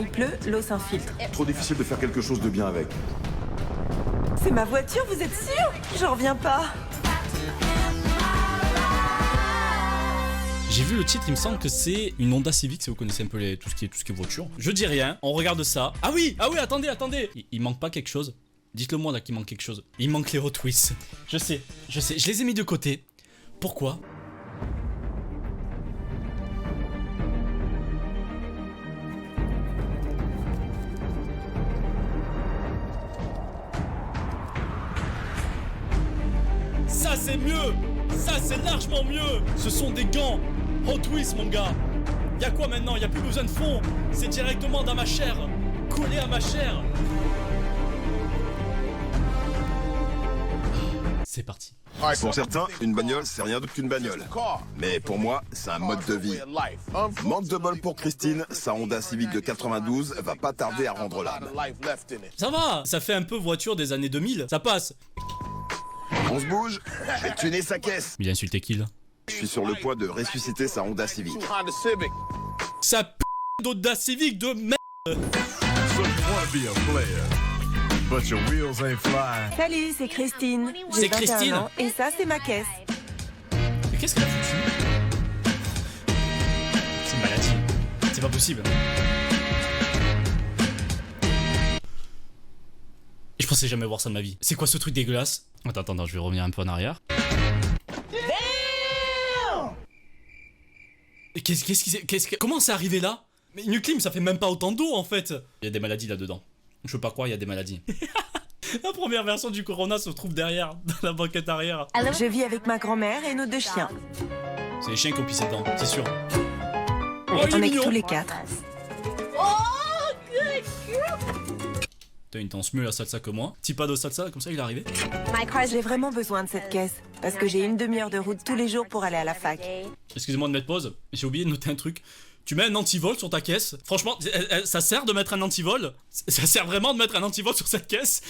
il pleut, l'eau s'infiltre. Trop difficile de faire quelque chose de bien avec. C'est ma voiture, vous êtes sûr? J'en reviens pas. J'ai vu le titre, il me semble que c'est une Honda Civic, si vous connaissez un peu tout ce qui est voiture. Je dis rien, on regarde ça. Ah oui, attendez. Il manque pas quelque chose. Dites-le moi là qu'il manque quelque chose. Il manque les Hot Wheels. Je sais. Je les ai mis de côté. Pourquoi? Ça c'est mieux. Ça c'est largement mieux. Ce sont des gants Hot Wheels mon gars. Y'a quoi maintenant? Y'a plus besoin de fond. C'est directement dans ma chair. Collé à ma chair. C'est parti. Pour certains, une bagnole, c'est rien d'autre qu'une bagnole. Mais pour moi, c'est un mode de vie. Manque de bol pour Christine, sa Honda Civic de 92 va pas tarder à rendre l'âme. Ça va. Ça fait un peu voiture des années 2000. Ça passe. On se bouge, je vais tuner sa caisse. Il a insulté qui là? Je suis sur le point de ressusciter sa Honda Civic. Sa p*** d'Honda Civic de merde. Salut, c'est Christine. J'ai C'est 21 Christine. ans, et ça, c'est ma caisse. Mais qu'est-ce qu'elle a foutu? C'est une maladie. C'est pas possible. Et je pensais jamais voir ça de ma vie. C'est quoi ce truc dégueulasse? Attends, je vais revenir un peu en arrière. Comment c'est arrivé là? Mais une clim, ça fait même pas autant d'eau en fait. Il y a des maladies là-dedans. Je peux pas croire, il y a des maladies. La première version du Corona se trouve derrière, dans la banquette arrière. Je vis avec ma grand-mère et nos 2 chiens. C'est les chiens qui ont pissé dedans, c'est sûr. Oh, il est On est mignon. tous les 4. Putain, il danse mieux la salsa que moi. Petit pas de salsa, comme ça il est arrivé. J'ai vraiment besoin de cette caisse, parce que j'ai une demi-heure de route tous les jours pour aller à la fac. Excusez-moi de mettre pause, j'ai oublié de noter un truc. Tu mets un antivol sur ta caisse. Franchement, ça sert de mettre un antivol. Ça sert vraiment de mettre un antivol sur cette caisse.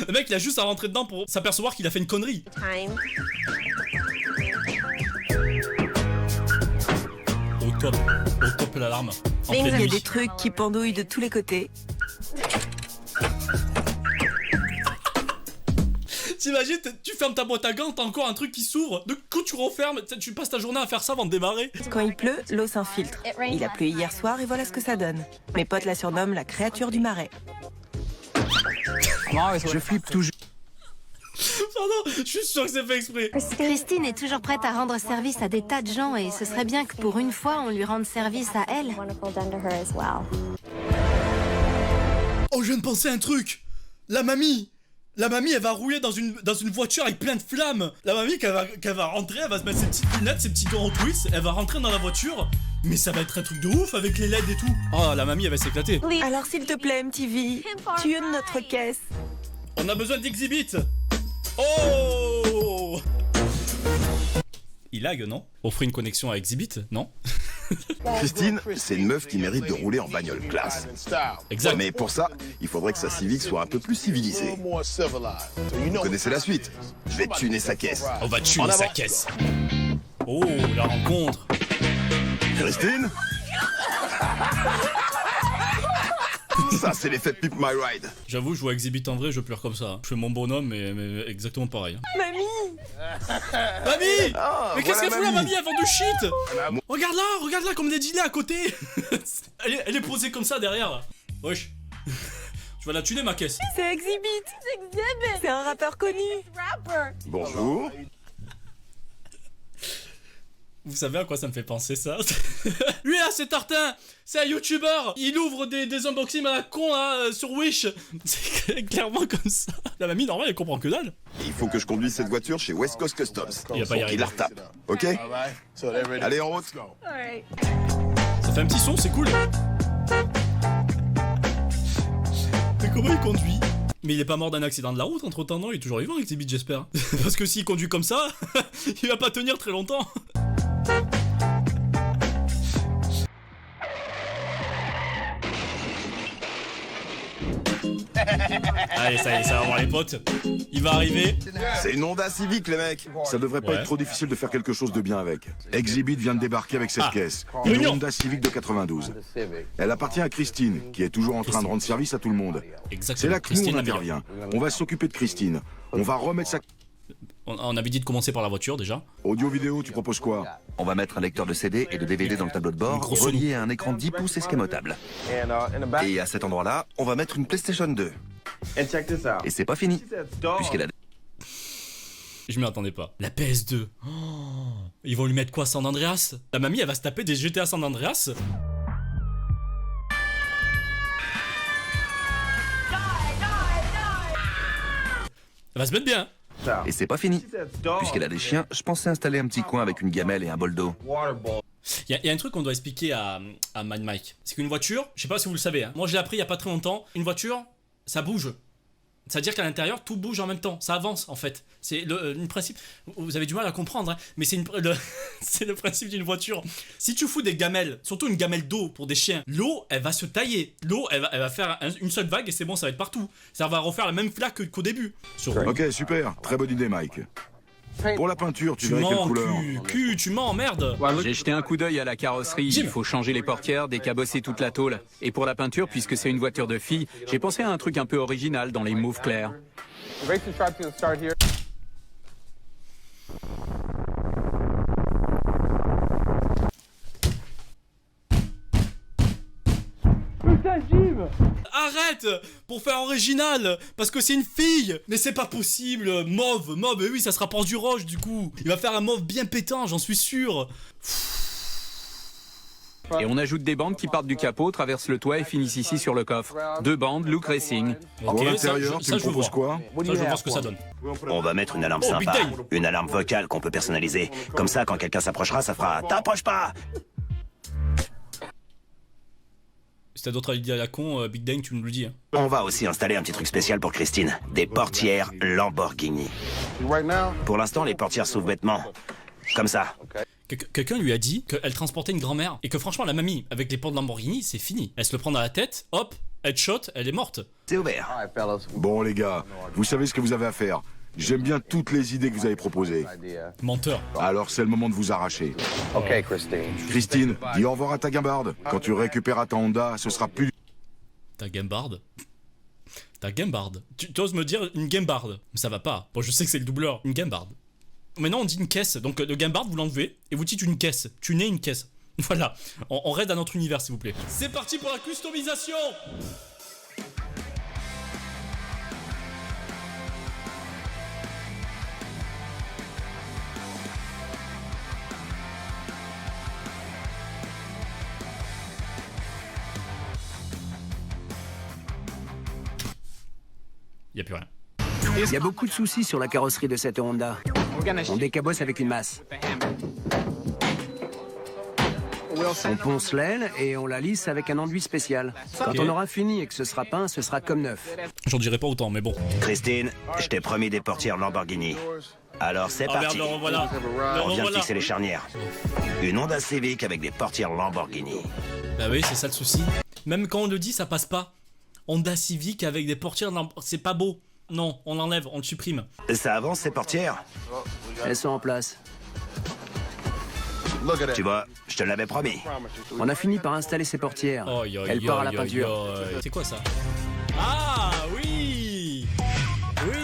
Le mec, il a juste à rentrer dedans pour s'apercevoir qu'il a fait une connerie. Au top l'alarme. En Il pleine y a nuit. des trucs qui pendouillent de tous les côtés. T'imagines, tu fermes ta boîte à gants, t'as encore un truc qui s'ouvre. De quand tu refermes, tu passes ta journée à faire ça avant de démarrer. Quand il pleut, l'eau s'infiltre. Il a plu hier soir et voilà ce que ça donne. Mes potes la surnomment la créature du marais. Je flippe toujours. Pardon, je suis sûr que c'est fait exprès. Christine est toujours prête à rendre service à des tas de gens et ce serait bien que pour une fois on lui rende service à elle. Oh, je viens de penser à un truc. La mamie, elle va rouler dans une voiture avec plein de flammes. La mamie, qu'elle va rentrer, elle va se mettre ses petites lunettes, ses petits gants en twist, elle va rentrer dans la voiture. Mais ça va être un truc de ouf avec les LED et tout. Oh, la mamie, elle va s'éclater. Alors s'il te plaît, MTV, tue notre caisse. On a besoin d'Exhibit. Oh! Il lag, non? Offrir une connexion à Exhibit, non? Christine, c'est une meuf qui mérite de rouler en bagnole classe. Exact. Mais pour ça, il faudrait que sa Civic soit un peu plus civilisée. Vous connaissez la suite? Je vais tuner sa caisse. On va tuer sa caisse. Oh, la rencontre. Christine? Ça, c'est l'effet Pimp My Ride. J'avoue, je vois Exhibit en vrai, je pleure comme ça. Je fais mon bonhomme, mais exactement pareil. Mamie! Mamie! Ah, Mais qu'est-ce voilà qu'elle fout la mamie. mamie avant du shit? Regarde-la comme des dîners à côté. elle est posée comme ça derrière. Wesh. Tu vas la tuner ma caisse. C'est Exhibit! C'est un rappeur connu! Bonjour. Vous savez à quoi ça me fait penser ça? Lui là, c'est Tartin. C'est un YouTuber. Il ouvre des unboxings à la con là, sur Wish. C'est clairement comme ça. La mamie normale elle comprend que dalle. Et il faut que je conduise cette voiture chez West Coast Customs. Il va pas y Il arriver. la retape. Ok? Allez, en route. Ça fait un petit son, c'est cool. Mais comment il conduit? Mais il est pas mort d'un accident de la route entre temps, non? Il est toujours vivant, Exhibit, j'espère. Parce que s'il conduit comme ça, il va pas tenir très longtemps. Allez, ça y est, ça va voir les potes. Il va arriver. C'est une Honda Civic, les mecs. Ça devrait pas Ouais. être trop difficile de faire quelque chose de bien avec. Exhibit vient de débarquer avec cette caisse. Une Réunion. Honda Civic de 92. Elle appartient à Christine, qui est toujours en train de rendre service à tout le monde. Exactement. C'est là que nous, Christine on Amiral. intervient. On va s'occuper de Christine. On va remettre sa... On avait dit de commencer par la voiture déjà. Audio-vidéo, tu proposes quoi? On va mettre un lecteur de CD et de DVD dans le tableau de bord, Grosse relié à un écran 10 pouces escamotable. Et à cet endroit-là, on va mettre une PlayStation 2. Et c'est pas fini, puisqu'elle a... Je m'y attendais pas. La PS2. Oh, ils vont lui mettre quoi, San Andreas? La mamie, elle va se taper des GTA San Andreas. Elle va se mettre bien. Et c'est pas fini. Puisqu'elle a des chiens, je pensais installer un petit coin avec une gamelle et un bol d'eau. Il y a un truc qu'on doit expliquer à Mad Mike. C'est qu'une voiture, je sais pas si vous le savez, hein, moi je l'ai appris il y a pas très longtemps, une voiture, ça bouge. C'est-à-dire qu'à l'intérieur, tout bouge en même temps, ça avance en fait. C'est le principe, vous avez du mal à comprendre, hein, mais c'est c'est le principe d'une voiture. Si tu fous des gamelles, surtout une gamelle d'eau pour des chiens, l'eau, elle va se tailler. L'eau, elle va faire une seule vague et c'est bon, ça va être partout. Ça va refaire la même flaque qu'au début. Ok, super. Très bonne idée, Mike. Pour la peinture, tu Tu verrais quelle mens, couleur? tu mens, merde. J'ai jeté un coup d'œil à la carrosserie, Jim. il faut changer les portières, décabosser toute la tôle. Et pour la peinture, puisque c'est une voiture de fille, j'ai pensé à un truc un peu original dans les mauves clairs. Arrête pour faire original parce que c'est une fille. Mais c'est pas possible. Mauve, et oui, ça se rapproche du rouge du coup. Il va faire un mauve bien pétant, j'en suis sûr. Et on ajoute des bandes qui partent du capot, traversent le toit et finissent ici sur le coffre. 2 bandes, look racing. Pour Ok, l'intérieur, tu me je veux proposes voir. quoi? Ça, je veux voir ce que ça donne. On va mettre une alarme Oh, Big sympa, Dane. une alarme vocale qu'on peut personnaliser. Comme ça, quand quelqu'un s'approchera, ça fera « T'approches pas !» Si t'as d'autres idées à la con, Big Dane, tu me le dis. Hein. On va aussi installer un petit truc spécial pour Christine. Des portières Lamborghini. Pour l'instant, les portières s'ouvrent bêtement. Comme ça. Quelqu'un lui a dit qu'elle transportait une grand-mère et que franchement, la mamie, avec les portes Lamborghini, c'est fini. Elle se le prend dans la tête, hop, headshot, elle est morte. C'est ouvert. Bon, les gars, vous savez ce que vous avez à faire. J'aime bien toutes les idées que vous avez proposées. Menteur. Alors c'est le moment de vous arracher. Christine, dis au revoir à ta guimbarde. Quand tu récupéreras ta Honda, ce sera plus... Ta gamebarde. Ta gamebarde. Tu oses me dire une gamebarde. Ça va pas. Bon, je sais que c'est le doubleur. Une gamebarde. Maintenant, on dit une caisse. Donc, le gamebarde, vous l'enlevez et vous dites une caisse. Tu nais une caisse. Voilà. On reste dans notre univers, s'il vous plaît. C'est parti pour la customisation. Il a plus rien. Il y a beaucoup de soucis sur la carrosserie de cette Honda. On décabosse avec une masse. On ponce l'aile et on la lisse avec un enduit spécial. Quand on aura fini et que ce sera peint, ce sera comme neuf. J'en dirai pas autant, mais bon. Christine, je t'ai promis des portières Lamborghini. Alors c'est Ah merde, parti. le revoilà. Le On vient de revoilà. fixer les charnières. Une Honda Civic avec des portières Lamborghini. Bah oui, c'est ça le souci. Même quand on le dit, ça passe pas. Honda Civic avec des portières, c'est pas beau. Non, on l'enlève, on le supprime. Ça avance ces portières? Elles sont en place. Tu vois, je te l'avais promis. On a fini par installer ces portières. Elle part à la peinture. C'est quoi ça? Ah oui.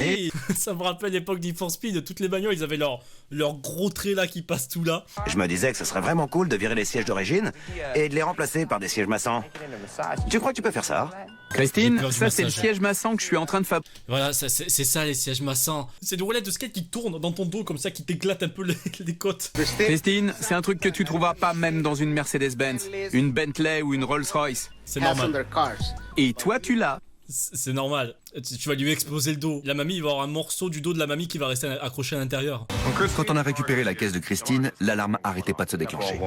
Oui. Ça me rappelle l'époque d'E for Speed. Toutes les bagnoles, ils avaient leur gros trait là qui passe tout là. Je me disais que ce serait vraiment cool de virer les sièges d'origine et de les remplacer par des sièges massants. Tu crois que tu peux faire ça? Christine, J'ai peur du ça c'est le massage. siège massant que je suis en train de fabriquer. Voilà, c'est ça les sièges massants. C'est des roulettes de skate qui tournent dans ton dos comme ça, qui t'éclatent un peu les côtes. Christine, c'est un truc que tu trouveras pas même dans une Mercedes-Benz, une Bentley ou une Rolls-Royce. C'est normal. Et toi tu l'as. C'est normal. Tu vas lui exploser le dos. La mamie, il va avoir un morceau du dos de la mamie qui va rester accroché à l'intérieur. Quand on a récupéré la caisse de Christine, l'alarme arrêtait pas de se déclencher.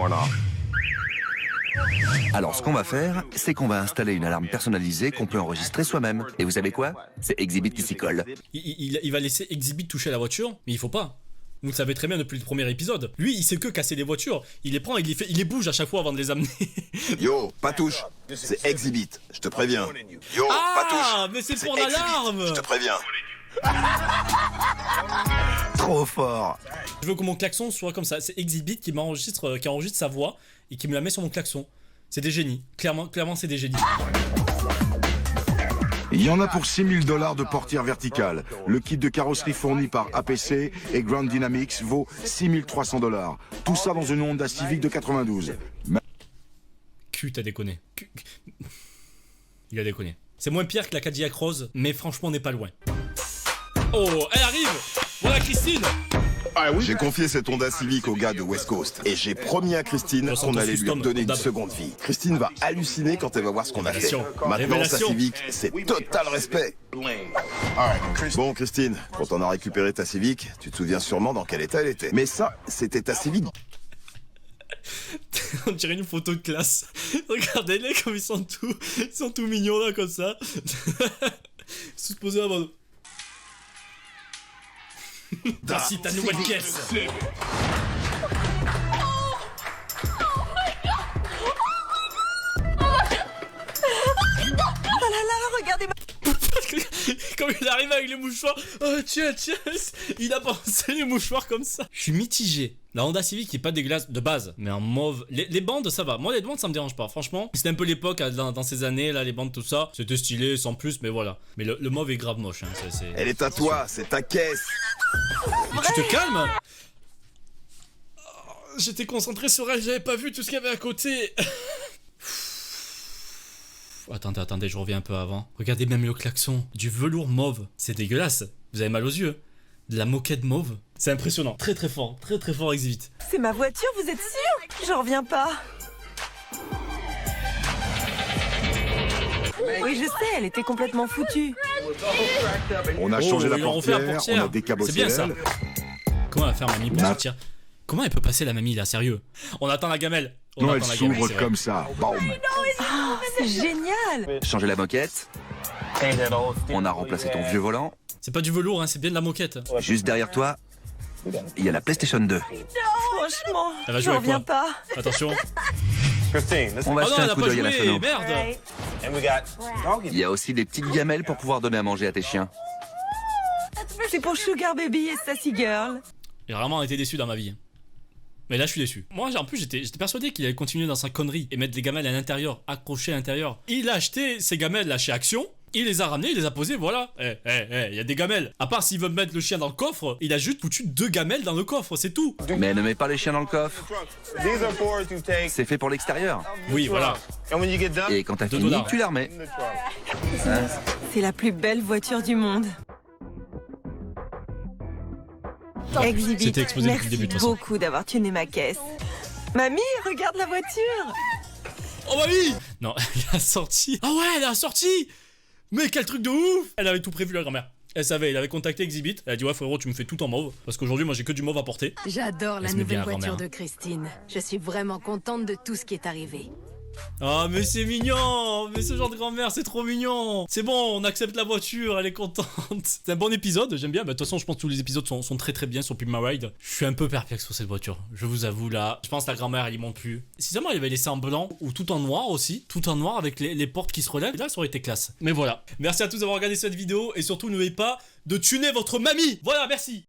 Alors ce qu'on va faire, c'est qu'on va installer une alarme personnalisée qu'on peut enregistrer soi-même. Et vous savez quoi? C'est Exhibit qui s'y colle. Il va laisser Exhibit toucher la voiture, mais il faut pas. Vous le savez très bien depuis le premier épisode. Lui, il sait que casser les voitures. Il les prend et il les bouge à chaque fois avant de les amener. Yo, Patouche, c'est Exhibit, je te préviens. Yo, Ah, Patouche, mais c'est pour Exhibit, l'alarme. je te préviens. Trop fort. Je veux que mon klaxon soit comme ça. C'est Exhibit qui enregistre sa voix et qui me la met sur mon klaxon. C'est des génies. Clairement, c'est des génies. Il y en a pour $6 000 de portière verticale. Le kit de carrosserie fourni par APC et Ground Dynamics vaut $6 300. Tout ça dans une Honda Civic de 92. T'as déconné. Il a déconné. C'est moins pire que la Cadillac Rose, mais franchement, on n'est pas loin. Oh, elle arrive. Voilà Christine. J'ai confié cette Honda Civic au gars de West Coast et j'ai promis à Christine qu'on allait lui donner une seconde vie. Christine va halluciner quand elle va voir ce qu'on a fait. Maintenant, sa Civic, c'est total respect. Bon, Christine, quand on a récupéré ta Civic, tu te souviens sûrement dans quel état elle était. Mais ça, c'était ta Civic. On dirait une photo de classe. Regardez-les comme ils sont tout mignons là comme ça. Ils sont posés avant. Voici ta nouvelle caisse. Oh là là, regardez-moi. Comme il arrive avec les mouchoirs. Oh tiens, il a pensé les mouchoirs comme ça. Je suis mitigé. La Honda Civic qui est pas dégueulasse de base, mais en mauve. Les bandes, ça va. Moi, les bandes, ça me dérange pas. Franchement, c'était un peu l'époque dans ces années là, les bandes, tout ça. C'était stylé, sans plus, mais voilà. Mais le mauve est grave moche. Hein. Elle est à toi, c'est ta caisse. Tu te calmes. J'étais concentré sur elle, j'avais pas vu tout ce qu'il y avait à côté. Attendez, je reviens un peu avant. Regardez même le klaxon. Du velours mauve. C'est dégueulasse. Vous avez mal aux yeux. De la moquette mauve. C'est impressionnant. Très fort. Très fort Exhibit. C'est ma voiture, vous êtes sûr? J'en reviens pas. Oui, je sais, elle était complètement foutue. On a changé la ils ont refait portière, on a décabossé C'est bien ça. l'aile. Comment elle va faire mamie pour sortir? Comment elle peut passer la mamie là, sérieux? On attend la gamelle. Non, elle s'ouvre comme ça. Bam. Oh, c'est génial. Changer la moquette. On a remplacé ton vieux volant. C'est pas du velours, hein, c'est bien de la moquette. Juste derrière toi, il y a la PlayStation 2. Franchement, Elle va jouer j'en avec quoi? reviens pas. Attention. On va Oh non, jeter elle un a coup pas d'œil à la joué, sono. merde. Il y a aussi des petites gamelles pour pouvoir donner à manger à tes chiens. C'est pour Sugar Baby et Sassy Girl. J'ai vraiment été déçu dans ma vie. Mais là je suis déçu. Moi en plus j'étais persuadé qu'il allait continuer dans sa connerie et mettre les gamelles à l'intérieur, accrochées à l'intérieur. Il a acheté ces gamelles là chez Action. Il les a ramenées, il les a posées, voilà. Il y a des gamelles. À part s'il veut mettre le chien dans le coffre, il a juste foutu 2 gamelles dans le coffre, c'est tout. Mais ne mets pas les chiens dans le coffre. C'est fait pour l'extérieur. Oui, voilà. Et quand t'as $2. fini, tu la remets. C'est la plus belle voiture du monde. Exhibit, C'était exposé depuis merci le début, de toute façon. beaucoup d'avoir tuné ma caisse. Mamie, regarde la voiture. Oh mamie. Non, elle a sorti. Ah ouais, elle a sorti. Mais quel truc de ouf. Elle avait tout prévu la grand-mère. Elle savait, elle avait contacté Exhibit. Elle a dit ouais frérot, tu me fais tout en mauve. Parce qu'aujourd'hui moi j'ai que du mauve à porter. J'adore la Elle se met bien, nouvelle voiture grand-mère, de Christine. Je suis vraiment contente de tout ce qui est arrivé. Ah mais c'est mignon. Mais ce genre de grand-mère c'est trop mignon. C'est bon, on accepte la voiture, elle est contente. C'est un bon épisode, j'aime bien. Bah, de toute façon je pense que tous les épisodes sont très bien sur Pimp My Ride. Je suis un peu perplexe sur cette voiture, je vous avoue là. Je pense que la grand-mère elle y monte plus. Si seulement elle avait laissé en blanc ou tout en noir aussi. Tout en noir avec les portes qui se relèvent. Là ça aurait été classe. Mais voilà. Merci à tous d'avoir regardé cette vidéo. Et surtout n'oubliez pas de tuner votre mamie. Voilà, merci.